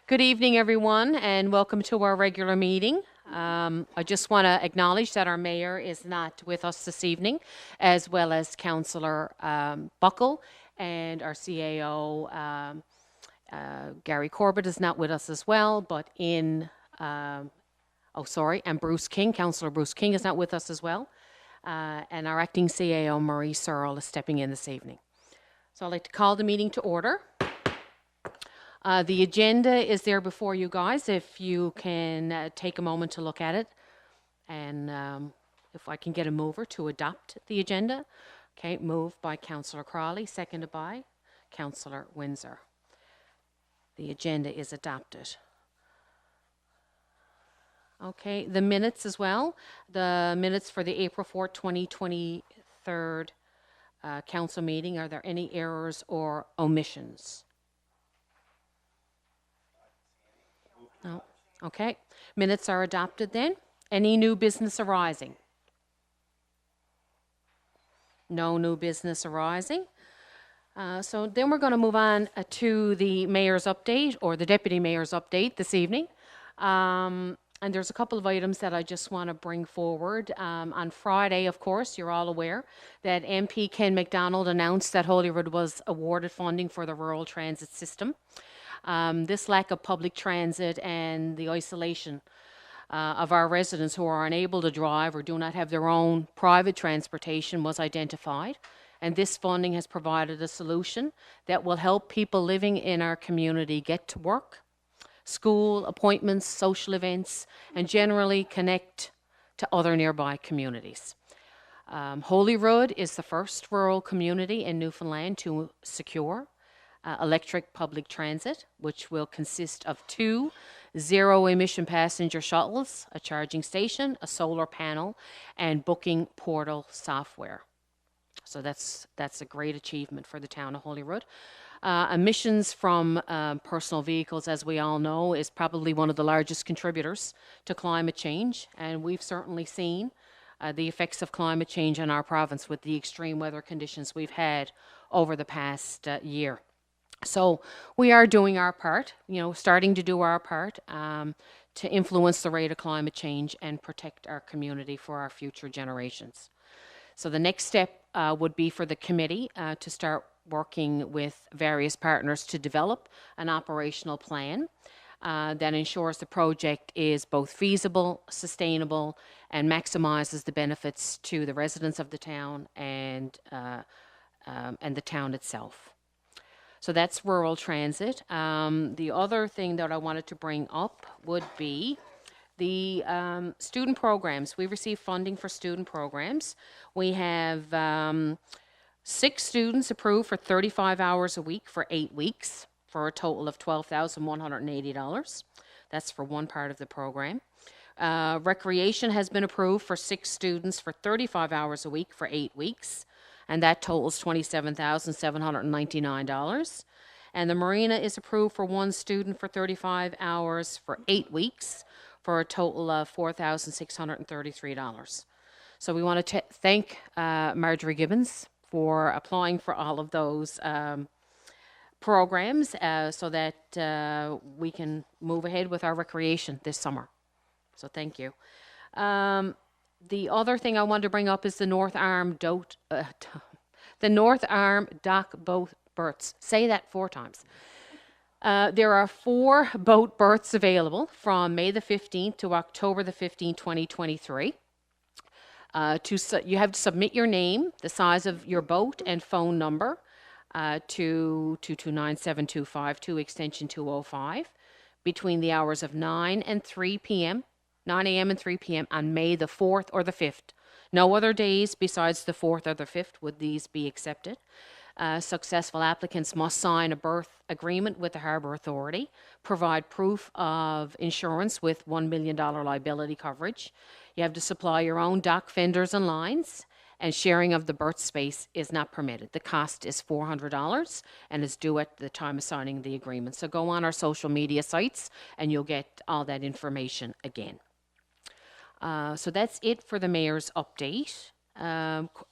Good evening, everyone, and welcome to our regular meeting. I just want to acknowledge that our mayor is not with us this evening, as well as Councillor Buckle and our CAO, Gary Corbett, is not with us as well, but and Bruce King, Councillor Bruce King, is not with us as well, and our acting CAO, Marie Searle, is stepping in this evening. So I'd like to call the meeting to order. The agenda is there before you guys, if you can take a moment to look at it. And if I can get a mover to adopt the agenda. Okay, moved by Councillor Crawley, seconded by Councillor Windsor. The agenda is adopted. Okay, the minutes as well. The minutes for the April 4th, 2023 council meeting. Are there any errors or omissions? No. Okay. Minutes are adopted then. Any new business arising? No new business arising. So then we're going to move on to the mayor's update, or the deputy mayor's update this evening. And there's a couple of items that I just want to bring forward. On Friday, of course, you're all aware that MP Ken MacDonald announced that Holyrood was awarded funding for the rural transit system. This lack of public transit and the isolation of our residents who are unable to drive or do not have their own private transportation was identified. And this funding has provided a solution that will help people living in our community get to work, school, appointments, social events, and generally connect to other nearby communities. Holyrood is the first rural community in Newfoundland to secure electric public transit, which will consist of 2 zero-emission passenger shuttles, a charging station, a solar panel, and booking portal software. So that's a great achievement for the town of Holyrood. Emissions from personal vehicles, as we all know, is probably one of the largest contributors to climate change, and we've certainly seen the effects of climate change in our province with the extreme weather conditions we've had over the past year. So we are doing our part, starting to do our part to influence the rate of climate change and protect our community for our future generations. So the next step would be for the committee to start working with various partners to develop an operational plan that ensures the project is both feasible, sustainable, and maximizes the benefits to the residents of the town and the town itself. So that's rural transit. The other thing that I wanted to bring up would be the student programs. We receive funding for student programs. We have 6 students approved for 35 hours a week for 8 weeks for a total of $12,180. That's for one part of the program. Recreation has been approved for 6 students for 35 hours a week for 8 weeks, and that totals $27,799. And the marina is approved for 1 student for 35 hours for 8 weeks for a total of $4,633. So we want to thank Marjorie Gibbons for applying for all of those programs so that we can move ahead with our recreation this summer. So thank you. The other thing I wanted to bring up is the North Arm Dock boat berths. Say that 4 times. There are 4 boat berths available from May the 15th to October the 15th, 2023. You have to submit your name, the size of your boat, and phone number to 229-7252, extension 205, between the hours of 9 and 3 p.m., 9 a.m. and 3 p.m. on May the 4th or the 5th. No other days besides the 4th or the 5th would these be accepted. Successful applicants must sign a berth agreement with the Harbour Authority, provide proof of insurance with $1 million liability coverage. You have to supply your own dock fenders and lines, and sharing of the berth space is not permitted. The cost is $400 and is due at the time of signing the agreement. So go on our social media sites and you'll get all that information again. So that's it for the mayor's update.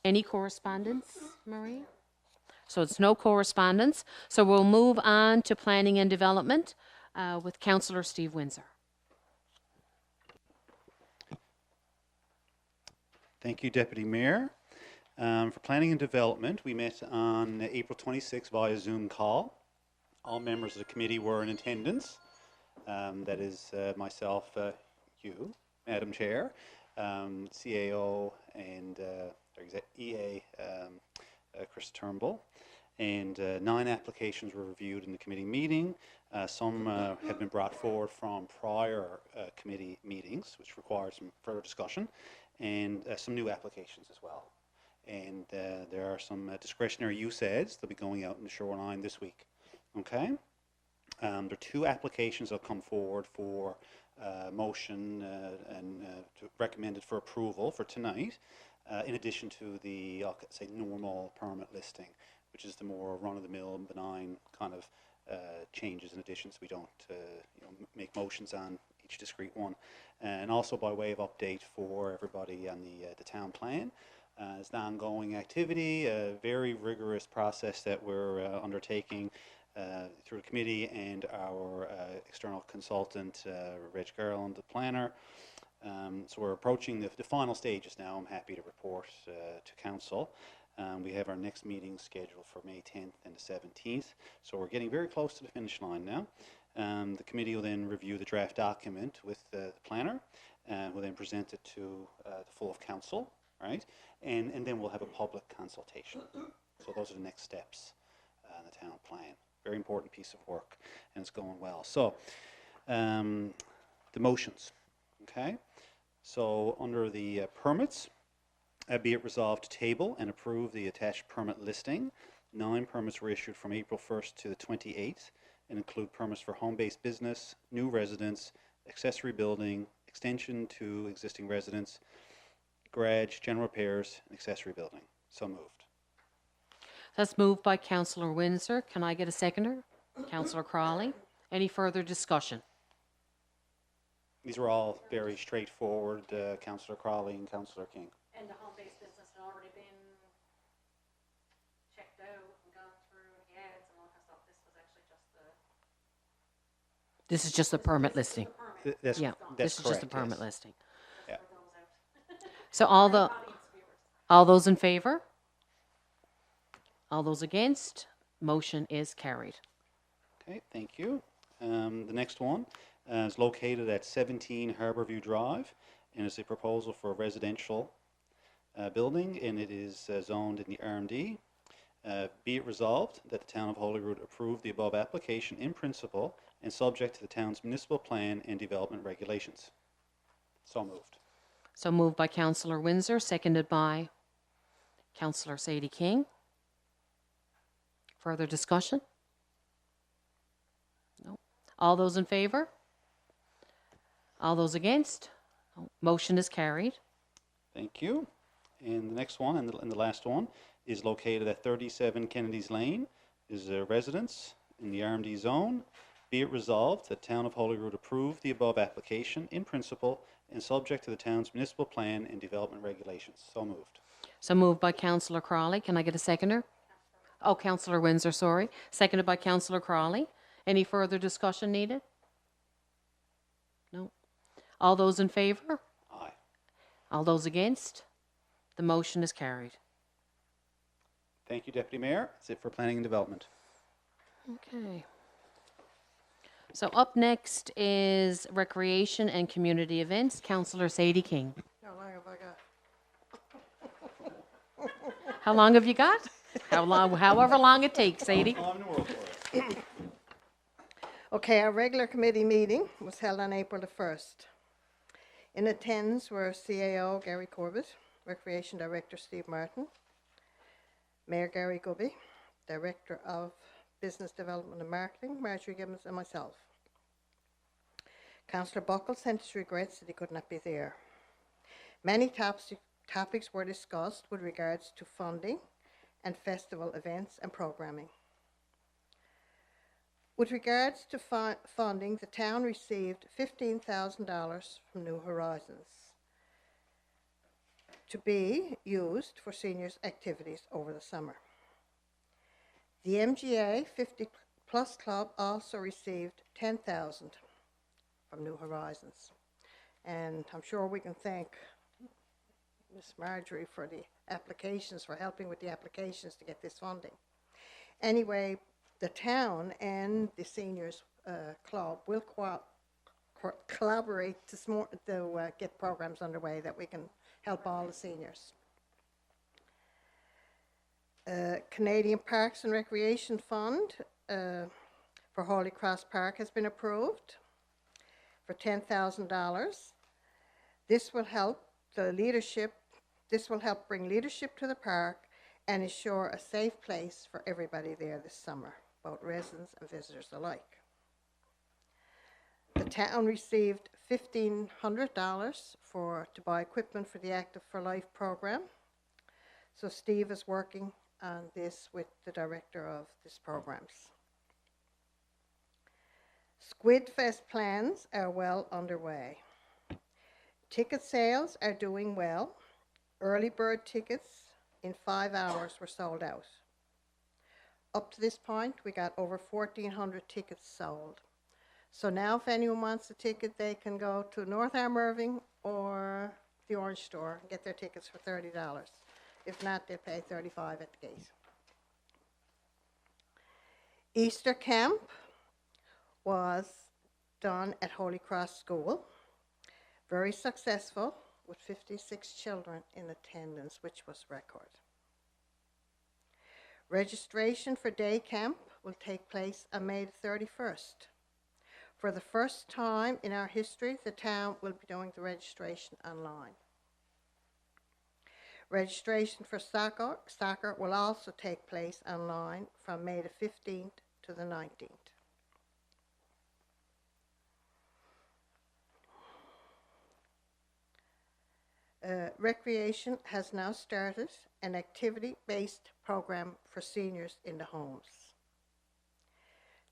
Any correspondence, Marie? So it's no correspondence. So we'll move on to planning and development. with Councillor Steve Windsor. Thank you, Deputy Mayor. For Planning and Development, we met on April 26th via Zoom call. All members of the committee were in attendance. That is myself, you, Madam Chair, CAO and EA, Chris Turnbull. And 9 applications were reviewed in the committee meeting. Some have been brought forward from prior committee meetings, which required some further discussion, and some new applications as well. And there are some discretionary use ads that'll be going out in the shoreline this week. Okay? There are 2 applications that will come forward for motion and recommended for approval for tonight, in addition to the, I'll say, normal permit listing, which is the more run-of-the-mill, benign kind of changes and additions. We don't make motions on each discrete one. And also by way of update for everybody on the town plan. It's an ongoing activity, a very rigorous process that we're undertaking through the committee and our external consultant, Reg Garland, the planner. So we're approaching the final stages now. I'm happy to report to Council. We have our next meeting scheduled for May 10th and the 17th. So we're getting very close to the finish line now. The committee will then review the draft document with the planner, and will then present it to the full of Council, right? And then we'll have a public consultation. So those are the next steps in the town plan. Very important piece of work, and it's going well. So the motions, okay? So under the permits, be it resolved to table and approve the attached permit listing. 9 permits were issued from April 1st to the 28th and include permits for home-based business, new residence, accessory building, extension to existing residence, garage, general repairs, and accessory building. So moved. That's moved by Councillor Windsor. Can I get a seconder? Councillor Crawley. Any further discussion? These are all very straightforward, Councillor Crawley and Councillor King. And the home-based business had already been checked out and gone through the ads and all that stuff. This was actually just the... This is just the permit listing. That's This is correct, just the permit yes. listing. Yeah. So all those in favor? All those against? Motion is carried. Okay, thank you. The next one is located at 17 Harbourview Drive, and is a proposal for a residential building, and it is zoned in the RMD. Be it resolved that the Town of Holyrood approve the above application in principle and subject to the town's municipal plan and development regulations. So moved. So moved by Councillor Windsor, seconded by Councillor Sadie King. Further discussion? No. All those in favor? All those against? No. Motion is carried. Thank you. And the next one, and the last one, is located at 37 Kennedy's Lane. Is a residence in the RMD zone. Be it resolved that Town of Holyrood approve the above application in principle and subject to the town's municipal plan and development regulations. So moved. So moved by Councillor Crawley. Can I get a seconder? Oh, Councillor Windsor, sorry. Seconded by Councillor Crawley. Any further discussion needed? No. All those in favor? Aye. All those against? The motion is carried. Thank you, Deputy Mayor. That's it for planning and development. Okay. So up next is recreation and community events. Councillor Sadie King. How long have I got? How long have you got? However long it takes, Sadie. All in the world for it. Okay, our regular committee meeting was held on April the 1st. In attendance were CAO Gary Corbett, Recreation Director Steve Martin, Mayor Gary Gubby, Director of Business Development and Marketing, Marjorie Gibbons, and myself. Councillor Buckle sent his regrets that he could not be there. Many topics were discussed with regards to funding and festival events and programming. With regards to funding, the town received $15,000 from New Horizons to be used for seniors' activities over the summer. The MGA 50 Plus Club also received $10,000 from New Horizons. And I'm sure we can thank Miss Marjorie for the applications, for helping with the applications to get this funding. Anyway, the town and the seniors club will collaborate to get programs underway that we can help all the seniors. Canadian Parks and Recreation Fund for Holy Cross Park has been approved for $10,000. This will help bring leadership to the park and ensure a safe place for everybody there this summer, both residents and visitors alike. The town received $1,500 to buy equipment for the Active for Life program. So Steve is working on this with the director of these programs. Squid Fest plans are well underway. Ticket sales are doing well. Early bird tickets in 5 hours were sold out. Up to this point, we got over 1,400 tickets sold. So now if anyone wants a ticket, they can go to North Arm Irving or the Orange Store and get their tickets for $30. If not, they'll pay $35 at the gate. Easter camp was done at Holy Cross School. Very successful, with 56 children in attendance, which was record. Registration for day camp will take place on May the 31st. For the first time in our history, the town will be doing the registration online. Registration for soccer will also take place online from May the 15th to the 19th. Recreation has now started an activity-based program for seniors in the homes.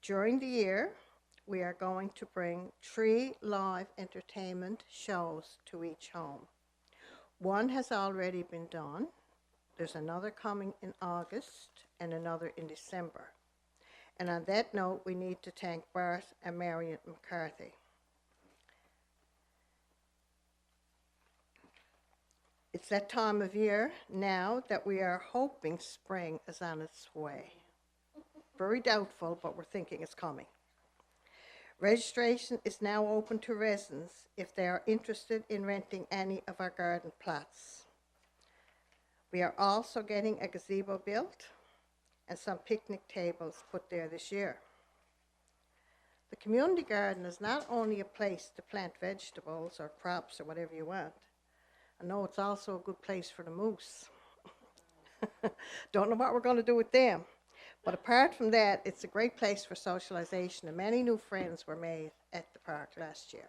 During the year, we are going to bring 3 live entertainment shows to each home. One has already been done. There's another coming in August and another in December. And on that note, we need to thank Bart and Marion McCarthy. It's that time of year now that we are hoping spring is on its way. Very doubtful, but we're thinking it's coming. Registration is now open to residents if they are interested in renting any of our garden plots. We are also getting a gazebo built and some picnic tables put there this year. The community garden is not only a place to plant vegetables or crops or whatever you want. I know it's also a good place for the moose. Don't know what we're going to do with them. But apart from that, it's a great place for socialization, and many new friends were made at the park last year.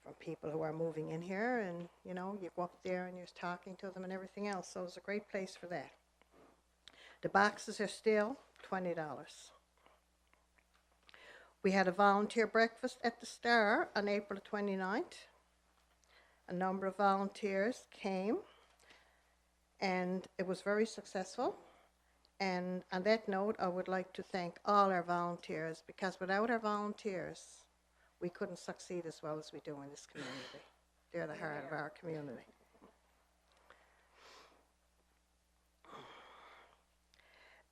From people who are moving in here, and you know, you go up there and you're talking to them and everything else, so it's a great place for that. The boxes are still $20. We had a volunteer breakfast at the Star on April 29th. A number of volunteers came, and it was very successful. And on that note, I would like to thank all our volunteers, because without our volunteers, we couldn't succeed as well as we do in this community. They're the heart of our community.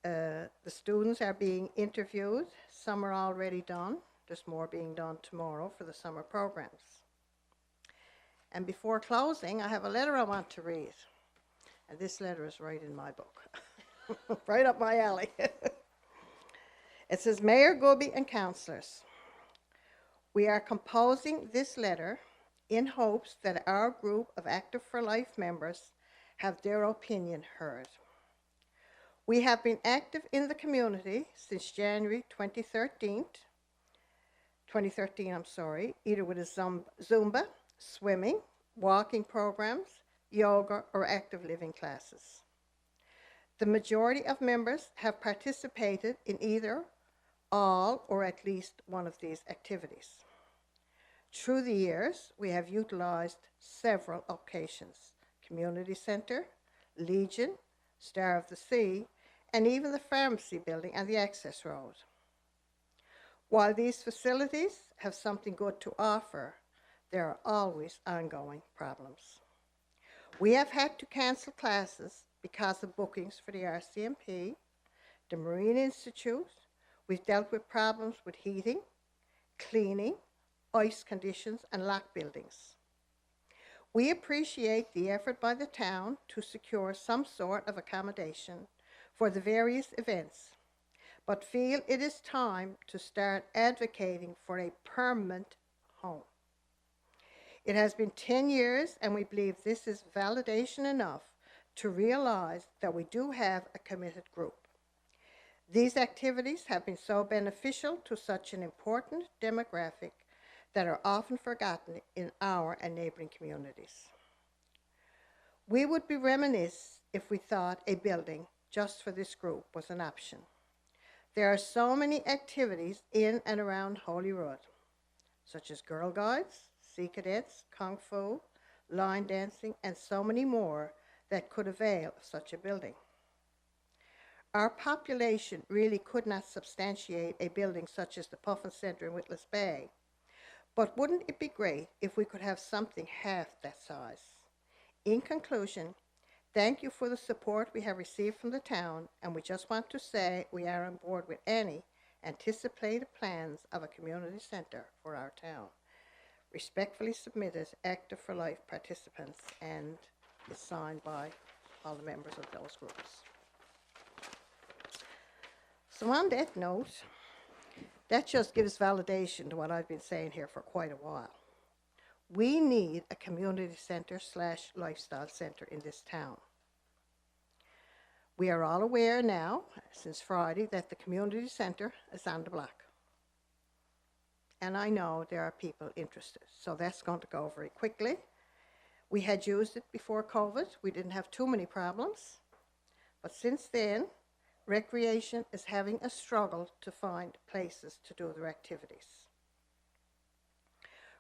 The students are being interviewed. Some are already done. There's more being done tomorrow for the summer programs. And before closing, I have a letter I want to read. And this letter is right in my book. Right up my alley. It says, Mayor Gooby and councillors, we are composing this letter in hopes that our group of Active for Life members have their opinion heard. We have been active in the community since January 2013, either with a Zumba, swimming, walking programs, yoga, or active living classes. The majority of members have participated in either all or at least one of these activities. Through the years, we have utilized several occasions: Community Center, Legion, Star of the Sea, and even the pharmacy building and the access road. While these facilities have something good to offer, there are always ongoing problems. We have had to cancel classes because of bookings for the RCMP, the Marine Institute. We've dealt with problems with heating, cleaning, ice conditions, and locked buildings. We appreciate the effort by the town to secure some sort of accommodation for the various events, but feel it is time to start advocating for a permanent home. It has been 10 years, and we believe this is validation enough to realize that we do have a committed group. These activities have been so beneficial to such an important demographic that are often forgotten in our and neighboring communities. We would be remiss if we thought a building just for this group was an option. There are so many activities in and around Holyrood, such as Girl Guides, Sea Cadets, Kung Fu, line dancing, and so many more that could avail of such a building. Our population really could not substantiate a building such as the Puffin Center in Witless Bay, but wouldn't it be great if we could have something half that size? In conclusion, thank you for the support we have received from the town, and we just want to say we are on board with any anticipated plans of a community center for our town. Respectfully submitted, Active for Life participants, and is signed by all the members of those groups. So on that note, that just gives validation to what I've been saying here for quite a while. We need a community center / lifestyle center in this town. We are all aware now, since Friday, that the community center is on the block. And I know there are people interested, so that's going to go very quickly. We had used it before COVID. We didn't have too many problems. But since then, recreation is having a struggle to find places to do their activities.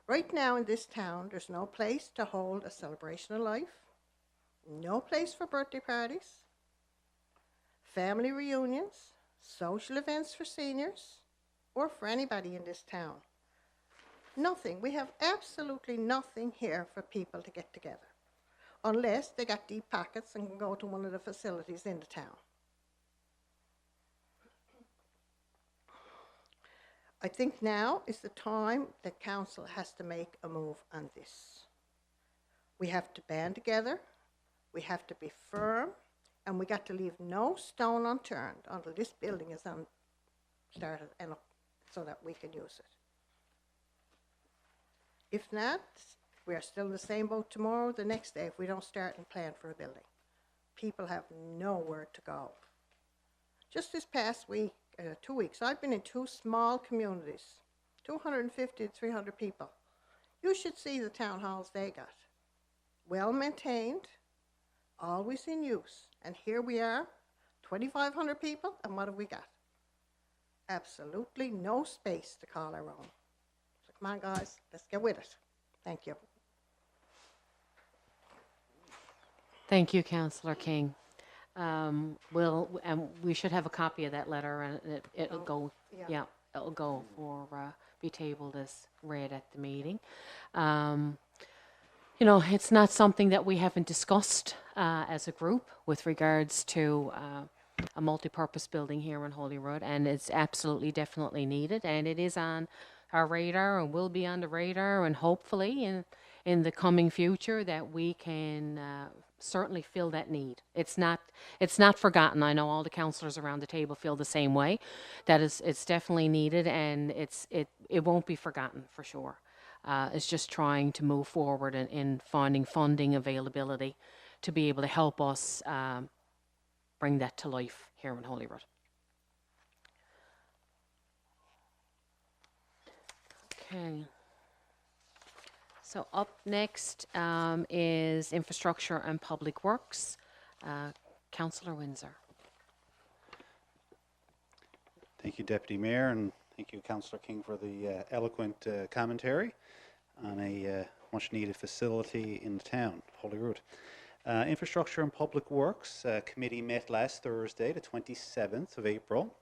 Right now in this town, there's no place to hold a celebration of life, no place for birthday parties, family reunions, social events for seniors, or for anybody in this town. Nothing. We have absolutely nothing here for people to get together, unless they got deep pockets and can go to one of the facilities in the town. I think now is the time that council has to make a move on this. We have to band together, we have to be firm, and we got to leave no stone unturned until this building is started and up so that we can use it. If not, we are still in the same boat tomorrow, the next day, if we don't start and plan for a building. People have nowhere to go. Just this past week, 2 weeks, I've been in 2 small communities, 250 to 300 people. You should see the town halls they got. Well maintained, always in use. And here we are, 2,500 people, and what have we got? Absolutely no space to call our own. So come on, guys, let's get with it. Thank you. Thank you, Councillor King. We should have a copy of that letter, and it'll go. Yeah, it'll go for be tabled as read at the meeting. You know, it's not something that we haven't discussed as a group with regards to a multi-purpose building here in Holyrood, and it's absolutely, definitely needed, and it is on our radar and will be on the radar, and hopefully in the coming future that we can certainly fill that need. It's not forgotten. I know all the councillors around the table feel the same way. That it's definitely needed, and it won't be forgotten for sure. It's just trying to move forward in finding funding availability to be able to help us bring that to life here in Holyrood. Okay. So up next is Infrastructure and Public Works. Councillor Windsor. Thank you, Deputy Mayor, and thank you, Councillor King, for the eloquent commentary on a much-needed facility in the town, Holyrood. Infrastructure and Public Works Committee met last Thursday, the 27th of April.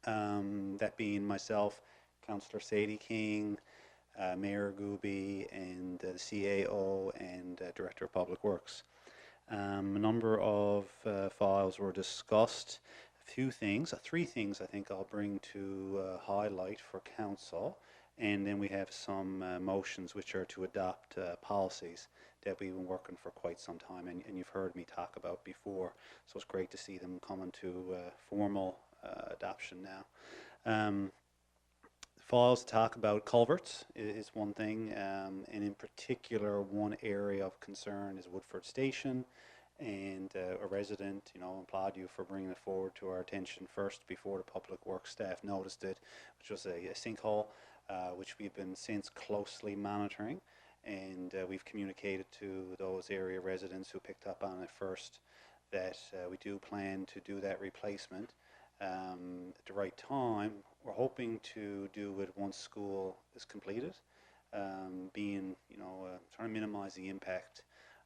That being myself, Councillor Sadie King, Mayor Gooby, and the CAO and Director of Public Works. A number of files were discussed. A few things, three things I think I'll bring to highlight for Council. And then we have some motions which are to adopt policies that we've been working for quite some time and you've heard me talk about before. So it's great to see them come into formal adoption now. Files to talk about culverts is one thing, and in particular one area of concern is Woodford Station, and a resident, applaud you for bringing it forward to our attention first before the public works staff noticed it, which was a sinkhole, which we've been since closely monitoring, and we've communicated to those area residents who picked up on it first that we do plan to do that replacement at the right time. We're hoping to do it once school is completed, trying to minimize the impact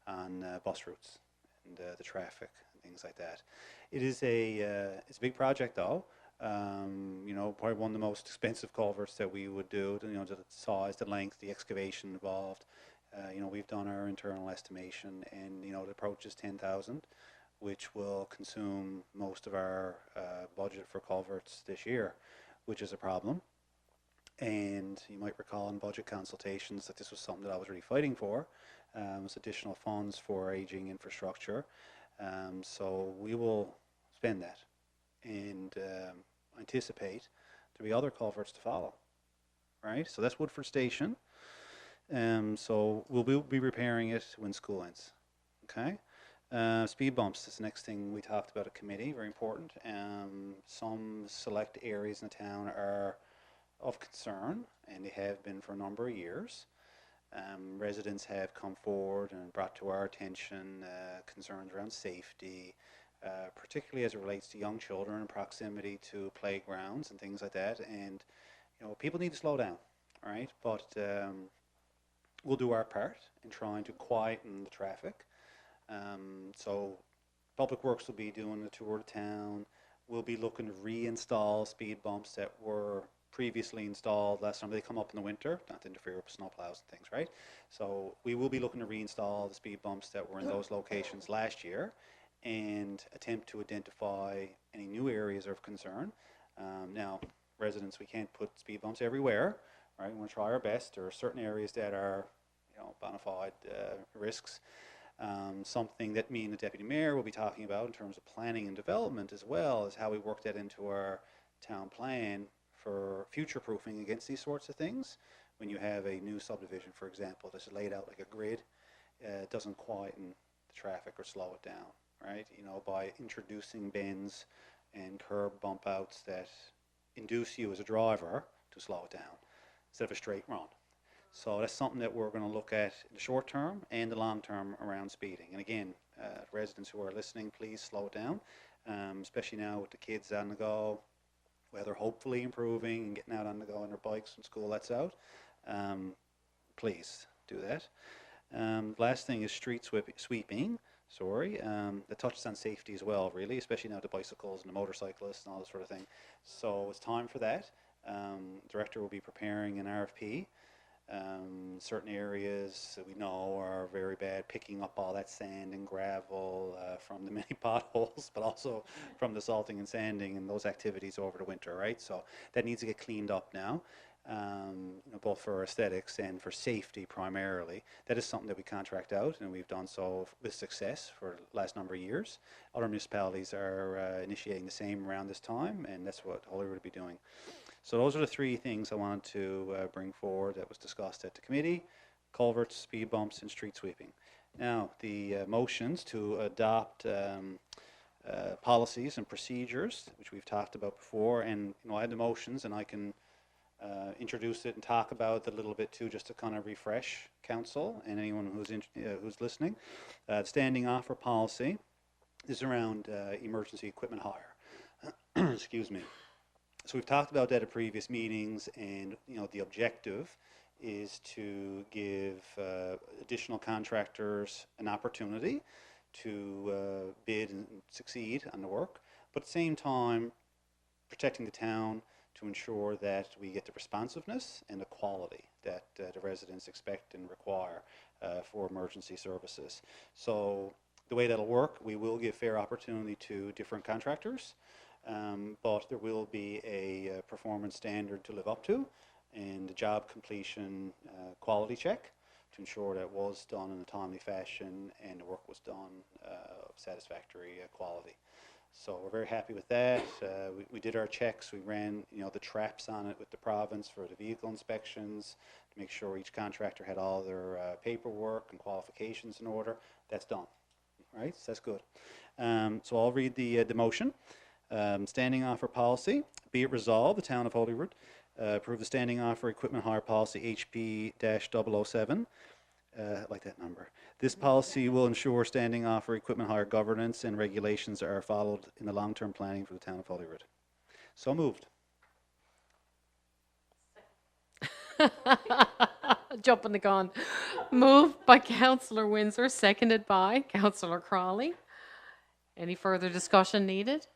on bus routes and the traffic and things like that. It's a big project though. Probably one of the most expensive culverts that we would do. The size, the length, the excavation involved. We've done our internal estimation, and the approach is 10,000, which will consume most of our budget for culverts this year, which is a problem. And you might recall in budget consultations that this was something that I was really fighting for, was additional funds for aging infrastructure. So we will spend that, and anticipate there'll be other culverts to follow, right? So that's Woodford Station. So we'll be repairing it when school ends, okay? Speed bumps is the next thing we talked about at committee, very important. Some select areas in the town are of concern, and they have been for a number of years. Residents have come forward and brought to our attention concerns around safety, particularly as it relates to young children in proximity to playgrounds and things like that. And people need to slow down, right? But we'll do our part in trying to quieten the traffic. So Public Works will be doing a tour of town. We'll be looking to reinstall speed bumps that were previously installed last time. They come up in the winter, not to interfere with snowplows and things, right? So we will be looking to reinstall the speed bumps that were in those locations last year and attempt to identify any new areas of concern. Now, residents, we can't put speed bumps everywhere, right? We want to try our best. There are certain areas that are, bona fide risks. Something that me and the Deputy Mayor will be talking about in terms of planning and development as well is how we work that into our town plan for future proofing against these sorts of things. When you have a new subdivision, for example, that's laid out like a grid, it doesn't quieten the traffic or slow it down, right? By introducing bends and curb bump outs that induce you as a driver to slow it down instead of a straight run. So that's something that we're going to look at in the short term and the long term around speeding. And again, residents who are listening, please slow it down, especially now with the kids on the go, weather hopefully improving and getting out on the go on their bikes when school lets out. Please do that. Last thing is street sweeping. That touches on safety as well, really, especially now the bicycles and the motorcyclists and all this sort of thing. So it's time for that. Director will be preparing an RFP. Certain areas that we know are very bad, picking up all that sand and gravel from the many potholes, but also from the salting and sanding and those activities over the winter, right? So that needs to get cleaned up now, both for aesthetics and for safety primarily. That is something that we contract out, and we've done so with success for the last number of years. Other municipalities are initiating the same around this time, and that's what Holyrood will be doing. So those are the three things I wanted to bring forward that was discussed at the committee: culverts, speed bumps, and street sweeping. Now, the motions to adopt policies and procedures, which we've talked about before, and I had the motions, and I can introduce it and talk about it a little bit too, just to kind of refresh council and anyone who's listening. Standing offer policy is around emergency equipment hire. Excuse me. So we've talked about that at previous meetings, and the objective is to give additional contractors an opportunity to bid and succeed on the work, but at the same time protecting the town to ensure that we get the responsiveness and the quality that the residents expect and require for emergency services. So the way that'll work, we will give fair opportunity to different contractors, but there will be a performance standard to live up to and a job completion quality check to ensure that it was done in a timely fashion and the work was done of satisfactory quality. So we're very happy with that. We did our checks. We ran, the traps on it with the province for the vehicle inspections to make sure each contractor had all their paperwork and qualifications in order. That's done, right? So that's good. So I'll read the motion. Standing offer policy. Be it resolved, the Town of Holyrood approve the standing offer equipment hire policy HP-007. I like that number. This policy will ensure standing offer equipment hire governance and regulations are followed in the long-term planning for the Town of Holyrood. So moved. Jumping the gun. Moved by Councillor Windsor, seconded by Councillor Crawley. Any further discussion needed?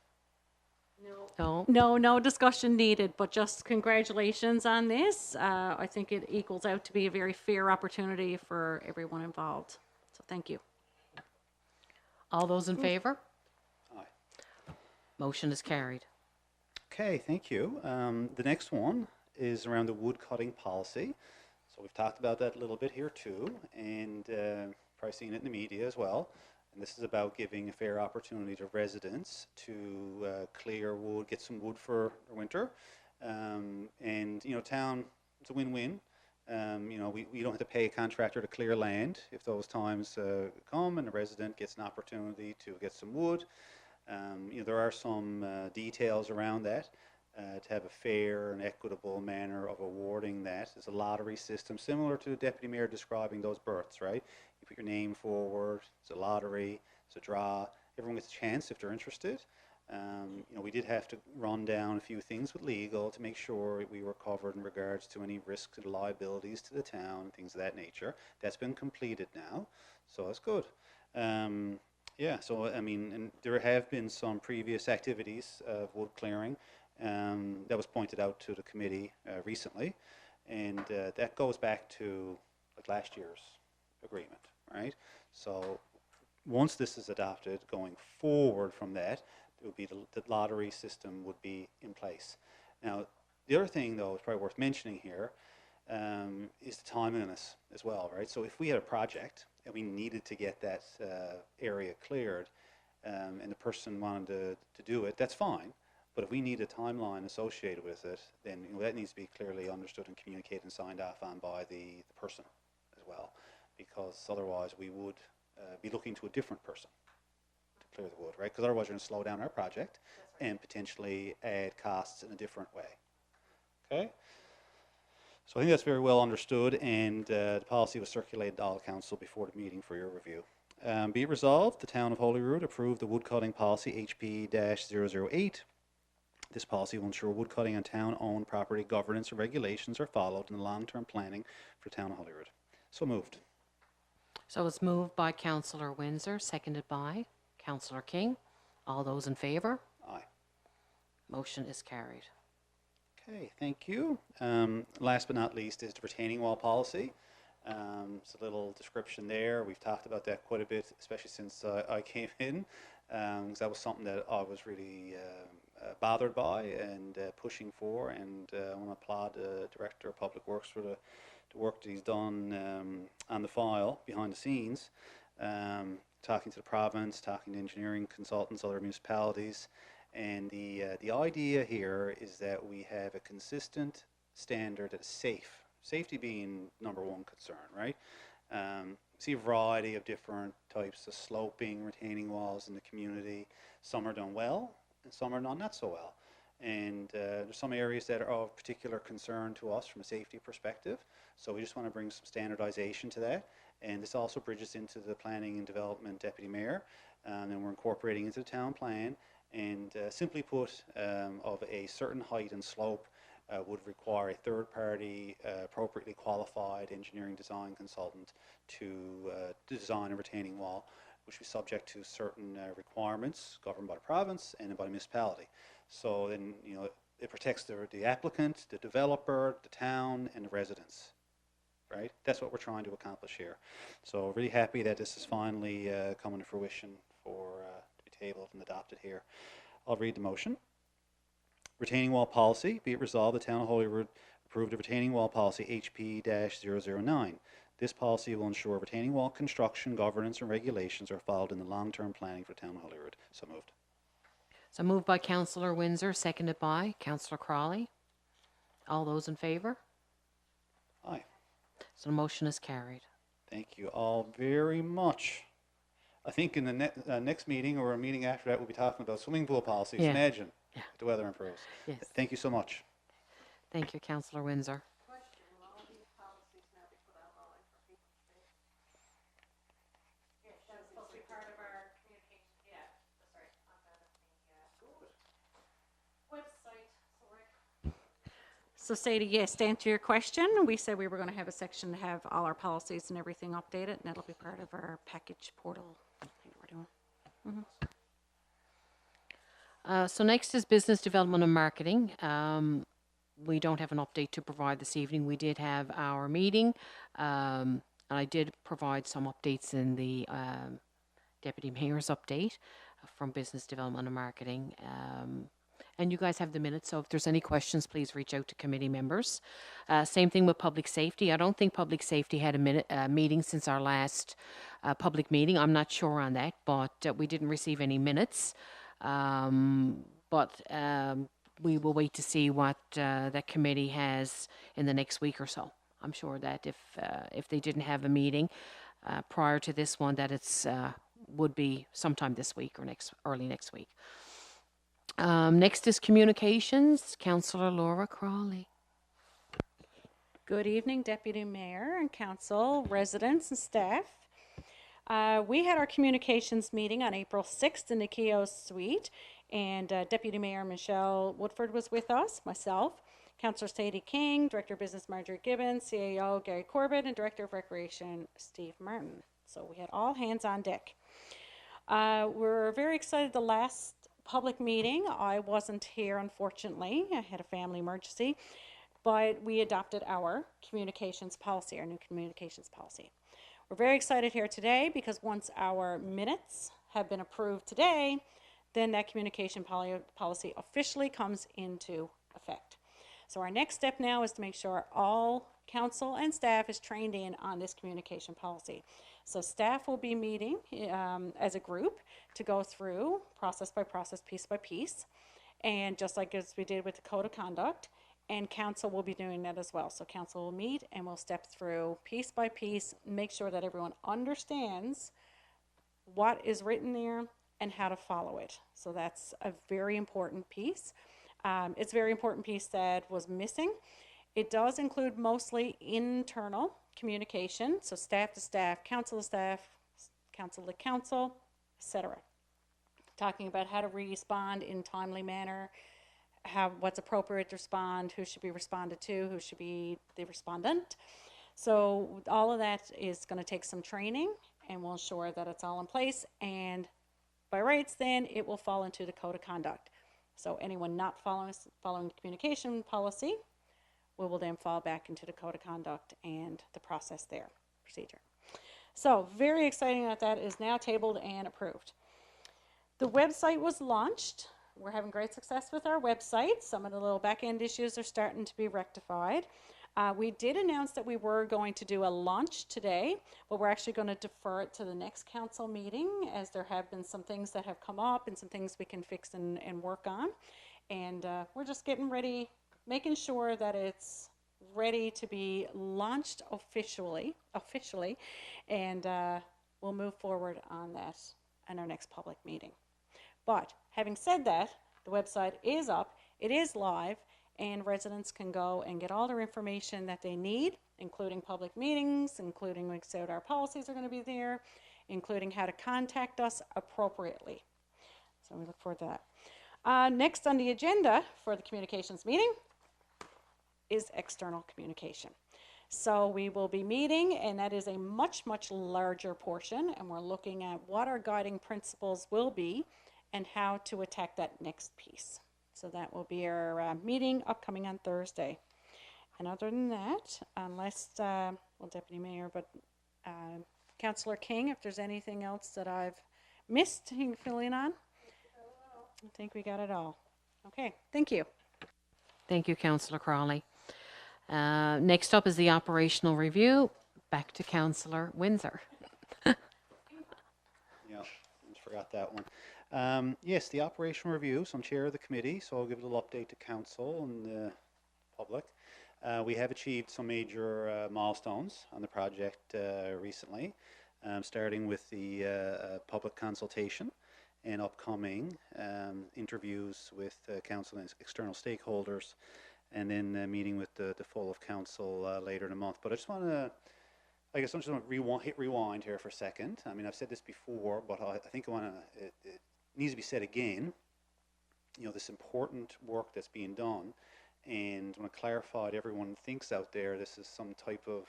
No. No discussion needed, but just congratulations on this. I think it equals out to be a very fair opportunity for everyone involved. So thank you. All those in favour? Aye. Motion is carried. Okay, thank you. The next one is around the wood cutting policy. So we've talked about that a little bit here too, and probably seen it in the media as well. And this is about giving a fair opportunity to residents to clear wood, get some wood for winter. And, town, it's a win-win. We don't have to pay a contractor to clear land if those times come and the resident gets an opportunity to get some wood. There are some details around that to have a fair and equitable manner of awarding that. It's a lottery system similar to the Deputy Mayor describing those berths, right? You put your name forward, it's a lottery, it's a draw. Everyone gets a chance if they're interested. We did have to run down a few things with legal to make sure we were covered in regards to any risks and liabilities to the town and things of that nature. That's been completed now, so that's good. And there have been some previous activities of wood clearing that was pointed out to the committee recently, and that goes back to like last year's agreement, right? So once this is adopted, going forward from that, it would be the lottery system would be in place. Now, the other thing, though, is probably worth mentioning here is the timeliness as well, right? So if we had a project and we needed to get that area cleared and the person wanted to do it, that's fine. But if we need a timeline associated with it, then that needs to be clearly understood and communicated and signed off on by the person as well, because otherwise we would be looking to a different person to clear the wood, right? Because otherwise you're going to slow down our project and potentially add costs in a different way. Okay? So I think that's very well understood, and the policy was circulated to all council before the meeting for your review. Be it resolved, the Town of Holyrood approved the wood cutting policy HP-008. This policy will ensure wood cutting on town-owned property governance and regulations are followed in the long-term planning for Town of Holyrood. So moved. So it's moved by Councillor Windsor, seconded by Councillor King. All those in favour? Aye. Motion is carried. Okay, thank you. Last but not least is the retaining wall policy. It's a little description there. We've talked about that quite a bit, especially since I came in, because that was something that I was really bothered by and pushing for, and I want to applaud the Director of Public Works for the work that he's done on the file behind the scenes, talking to the province, talking to engineering consultants, other municipalities, and the idea here is that we have a consistent standard that is safe. Safety being number one concern, right? See a variety of different types of sloping, retaining walls in the community. Some are done well, and some are not so well. And there's some areas that are of particular concern to us from a safety perspective. So we just want to bring some standardization to that. And this also bridges into the Planning and Development Deputy Mayor. And we're incorporating into the town plan. And simply put, of a certain height and slope would require a third-party, appropriately qualified engineering design consultant to design a retaining wall. which will be subject to certain requirements governed by the province and by the municipality. So then, it protects the applicant, the developer, the town, and the residents. Right? That's what we're trying to accomplish here. So really happy that this is finally coming to fruition for to be tabled and adopted here. I'll read the motion. Retaining wall policy. Be it resolved, the Town of Holyrood approved a retaining wall policy HP-009. This policy will ensure retaining wall construction, governance, and regulations are followed in the long-term planning for Town of Holyrood. So moved. So moved by Councillor Windsor, seconded by Councillor Crawley. All those in favour? Aye. So the motion is carried. Thank you all very much. I think in the next meeting or a meeting after that, we'll be talking about swimming pool policies. Yeah. Imagine Yeah. if the weather improves. Yes. Thank you so much. Thank you, Councillor Windsor. So Sadie, yes, to answer your question, we said we were going to have a section to have all our policies and everything updated, and that'll be part of our package portal thing we're doing. So next is business development and marketing. We don't have an update to provide this evening. We did have our meeting, and I did provide some updates in the Deputy Mayor's update from business development and marketing. And you guys have the minutes, so if there's any questions, please reach out to committee members. Same thing with public safety. I don't think public safety had a meeting since our last public meeting. I'm not sure on that, but we didn't receive any minutes. But we will wait to see what that committee has in the next week or so. I'm sure that if they didn't have a meeting prior to this one, that it's would be sometime this week or early next week. Next is communications. Councillor Laura Crawley. Good evening, Deputy Mayor and Council, residents and staff. We had our communications meeting on April 6th in the Keogh Suite, and Deputy Mayor Michelle Woodford was with us, myself, Councillor Sadie King, Director of Business Marjorie Gibbons, CAO Gary Corbett, and Director of Recreation Steve Martin. So we had all hands on deck. We're very excited. The last public meeting, I wasn't here, unfortunately. I had a family emergency, but we adopted our communications policy, our new communications policy. We're very excited here today because once our minutes have been approved today, then that communication policy officially comes into effect. So our next step now is to make sure all council and staff is trained in on this communication policy. So staff will be meeting as a group to go through process by process, piece by piece, and just like as we did with the code of conduct, and council will be doing that as well. So council will meet and we'll step through piece by piece, make sure that everyone understands what is written there and how to follow it. So that's a very important piece. It's a very important piece that was missing. It does include mostly internal communication, so staff to staff, council to staff, council to council, etc. Talking about how to respond in timely manner, what's appropriate to respond, who should be responded to, who should be the respondent. So all of that is going to take some training, and we'll ensure that it's all in place, and by rights then it will fall into the code of conduct. So anyone not following the communication policy, we will then fall back into the code of conduct and the process there, procedure. So very exciting that that is now tabled and approved. The website was launched. We're having great success with our website. Some of the little back-end issues are starting to be rectified. We did announce that we were going to do a launch today, but we're actually going to defer it to the next council meeting, as there have been some things that have come up and some things we can fix and work on. And we're just getting ready, making sure that it's ready to be launched officially, and we'll move forward on that in our next public meeting. But having said that, the website is up, it is live, and residents can go and get all their information that they need, including public meetings, including, like I said, our policies are going to be there, including how to contact us appropriately. So we look forward to that. Next on the agenda for the communications meeting is external communication. So we will be meeting, and that is a much, much larger portion, and we're looking at what our guiding principles will be and how to attack that next piece. So that will be our meeting upcoming on Thursday. And other than that, unless, well, Deputy Mayor, but Councillor King, if there's anything else that I've missed, you can fill in on. I think we got it all. Okay, thank you. Thank you, Councillor Crawley. Next up is the operational review. Back to Councillor Windsor. Yeah, almost forgot that one. Yes, the operational review. So I'm chair of the committee, so I'll give a little update to council and the public. We have achieved some major milestones on the project recently, starting with the public consultation and upcoming interviews with council and external stakeholders, and then meeting with the full of council later in the month. But I just want to, I guess I'm just going to hit rewind here for a second. I mean, I've said this before, but I think it needs to be said again. You know, this important work that's being done, and I want to clarify to everyone who thinks out there this is some type of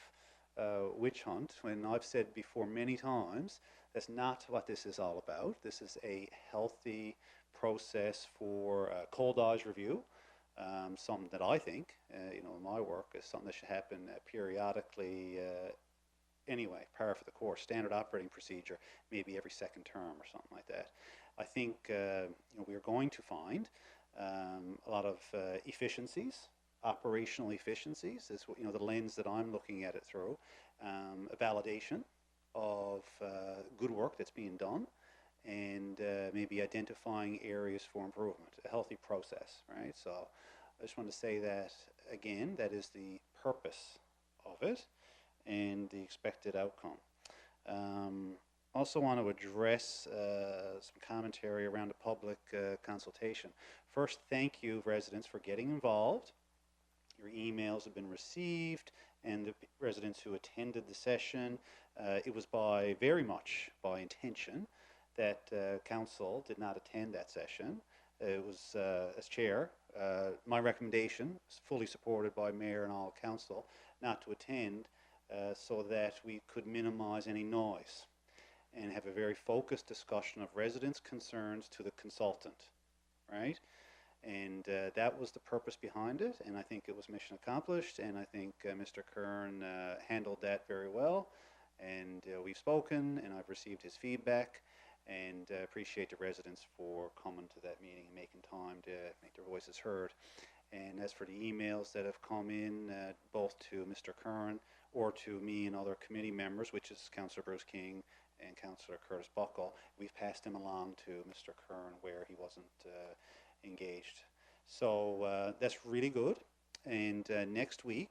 witch hunt, when I've said before many times, that's not what this is all about. This is a healthy process for cold dodge review. Something that I think, you know, in my work is something that should happen periodically anyway, par for the course, standard operating procedure, maybe every second term or something like that. I think you know, we are going to find a lot of efficiencies, operational efficiencies is, you know, the lens that I'm looking at it through, a validation of good work that's being done, and maybe identifying areas for improvement, a healthy process, right? So I just want to say that again, that is the purpose of it and the expected outcome. Also want to address some commentary around the public consultation. First, thank you, residents, for getting involved. Your emails have been received, and the residents who attended the session, it was very much by intention that council did not attend that session. It was, as chair, my recommendation, fully supported by mayor and all council, not to attend so that we could minimize any noise and have a very focused discussion of residents' concerns to the consultant, right? And that was the purpose behind it, and I think it was mission accomplished, and I think Mr. Kern handled that very well, and we've spoken, and I've received his feedback, and appreciate the residents for coming to that meeting and making time to make their voices heard. And as for the emails that have come in, both to Mr. Kern or to me and other committee members, which is Councillor Bruce King and Councillor Curtis Buckle, we've passed them along to Mr. Kern where he wasn't engaged. So that's really good. And next week,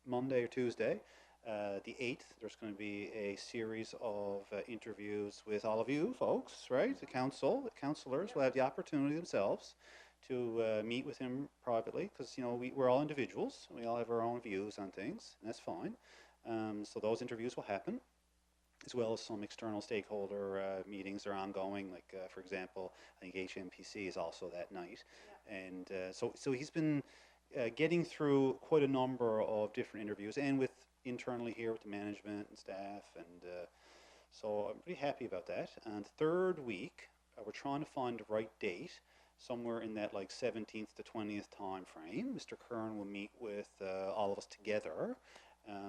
Monday or Tuesday, the 8th, there's going to be a series of interviews with all of you folks, right? The councillors will have the opportunity themselves to meet with him privately, because, you know, we're all individuals. We all have our own views on things, and that's fine. So those interviews will happen, as well as some external stakeholder meetings are ongoing. Like, for example, I think HMPC is also that night. Yeah. And so he's been getting through quite a number of different interviews, and with internally here with the management and staff, and so I'm pretty happy about that. And third week, we're trying to find the right date, somewhere in that like 17th to 20th time frame. Mr. Kern will meet with all of us together,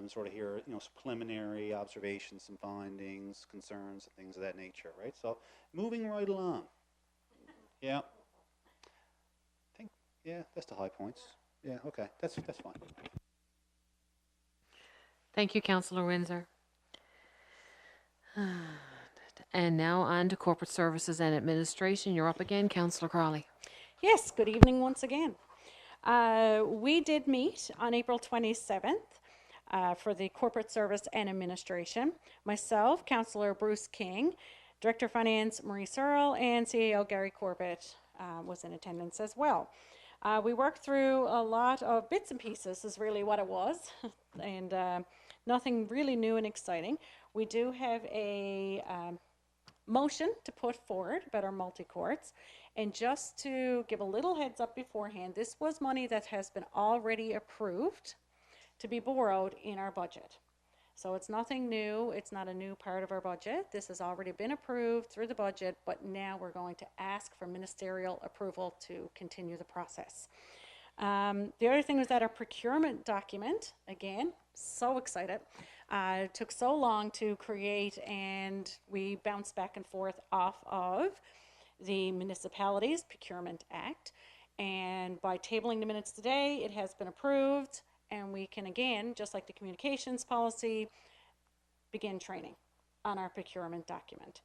sort of hear, you know, some preliminary observations, some findings, concerns, and things of that nature, right? So moving right along. Yeah. I think, yeah, that's the high points. Yeah, okay, that's fine. Thank you, Councillor Windsor. And now on to Corporate Services and Administration. You're up again, Councillor Crawley. Yes, good evening once again. We did meet on April 27th for the Corporate Service and Administration. Myself, Councillor Bruce King, Director of Finance Marie Searle, and CAO Gary Corbett was in attendance as well. We worked through a lot of bits and pieces is really what it was, and nothing really new and exciting. We do have a motion to put forward about our multi-courts, and just to give a little heads up beforehand, this was money that has been already approved to be borrowed in our budget. So it's nothing new. It's not a new part of our budget. This has already been approved through the budget, but now we're going to ask for ministerial approval to continue the process. The other thing was that our procurement document, again, so excited. It took so long to create, and we bounced back and forth off of the Municipalities Procurement Act. And by tabling the minutes today, it has been approved, and we can, again, just like the communications policy, begin training on our procurement document.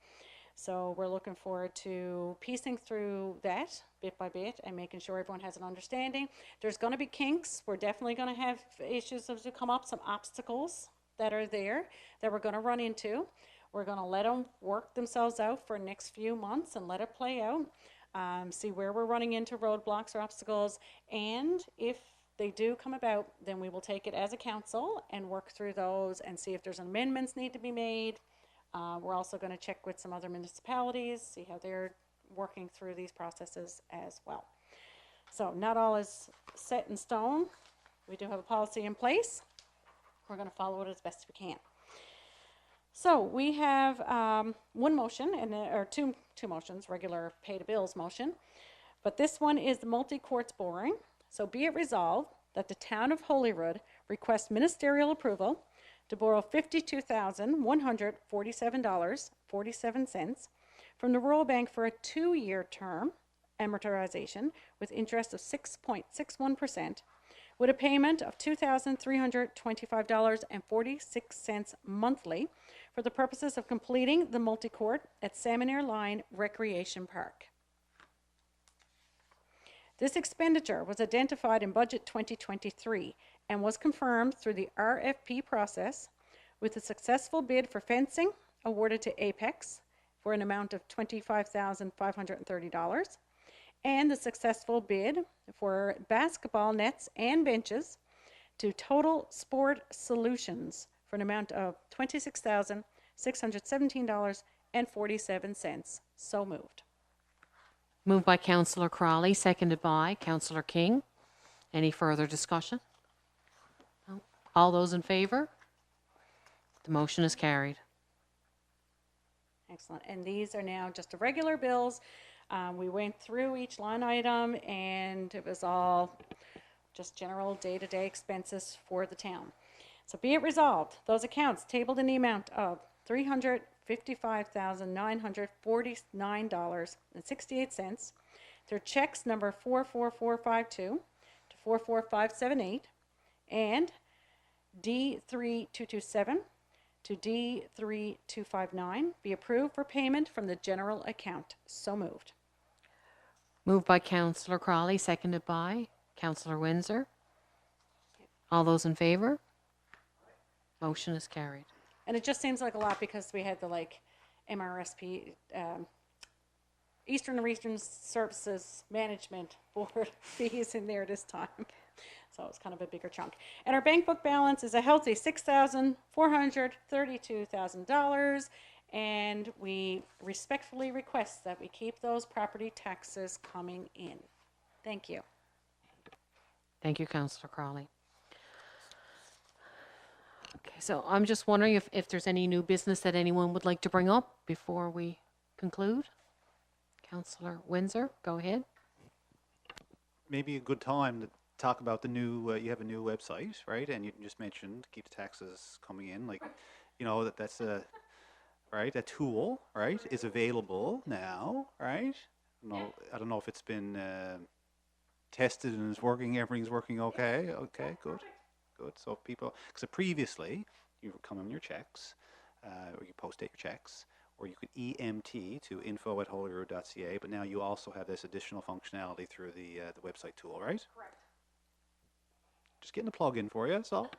So we're looking forward to piecing through that bit by bit and making sure everyone has an understanding. There's going to be kinks. We're definitely going to have issues that come up, some obstacles that are there that we're going to run into. We're going to let them work themselves out for the next few months and let it play out, see where we're running into roadblocks or obstacles. And if they do come about, then we will take it as a council and work through those and see if there's amendments need to be made. We're also going to check with some other municipalities, see how they're working through these processes as well. So not all is set in stone. We do have a policy in place. We're going to follow it as best we can. So we have one motion, or two motions, regular pay to bills motion. But this one is the multi-courts borrowing. So be it resolved that the Town of Holyrood requests ministerial approval to borrow $52,147.47 from the Rural Bank for a 2-year term amortization with interest of 6.61%, with a payment of $2,325.46 monthly for the purposes of completing the multi-court at Salmonair Line Recreation Park. This expenditure was identified in Budget 2023 and was confirmed through the RFP process with a successful bid for fencing awarded to Apex for an amount of $25,530 and the successful bid for basketball nets and benches to Total Sport Solutions for an amount of $26,617.47. So moved. Moved by Councillor Crawley, seconded by Councillor King. Any further discussion? No? All those in favour? The motion is carried. Excellent. And these are now just the regular bills. We went through each line item, and it was all just general day-to-day expenses for the town. So be it resolved, those accounts tabled in the amount of $355,949.68. They're checks number 44452 to 44578 and D3227 to D3259 be approved for payment from the general account. So moved. Moved by Councillor Crawley, seconded by Councillor Windsor. All those in favour? Motion is carried. And it just seems like a lot because we had the MRSP, Eastern Region Services Management Board fees in there this time. So it's kind of a bigger chunk. And our bank book balance is a healthy $6,432,000. And we respectfully request that we keep those property taxes coming in. Thank you. Thank you, Councillor Crawley. Okay, so I'm just wondering if there's any new business that anyone would like to bring up before we conclude. Councillor Windsor, go ahead. Maybe a good time to talk about the new, you have a new website, right? And you just mentioned keep the taxes coming in, that's a, right? A tool, right, is available now, right? I don't know if it's been tested and it's working, everything's working okay. Okay, good. So people, because previously you would come in your checks, or you post-date your checks, or you could EMT to info@holyrood.ca, but now you also have this additional functionality through the website tool, right? Correct. Just getting a plug in for you, that's all.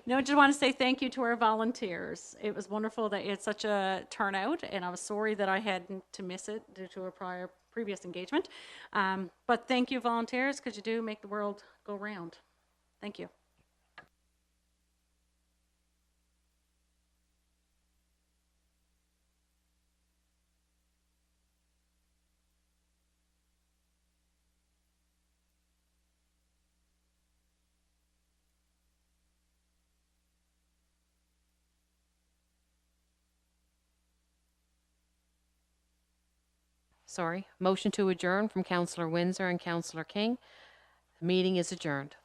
No, I just want to say thank you to our volunteers. It was wonderful that it's such a turnout, and I was sorry that I had to miss it due to a previous engagement. But thank you, volunteers, because you do make the world go round. Thank you. Motion to adjourn from Councillor Windsor and Councillor King. The meeting is adjourned.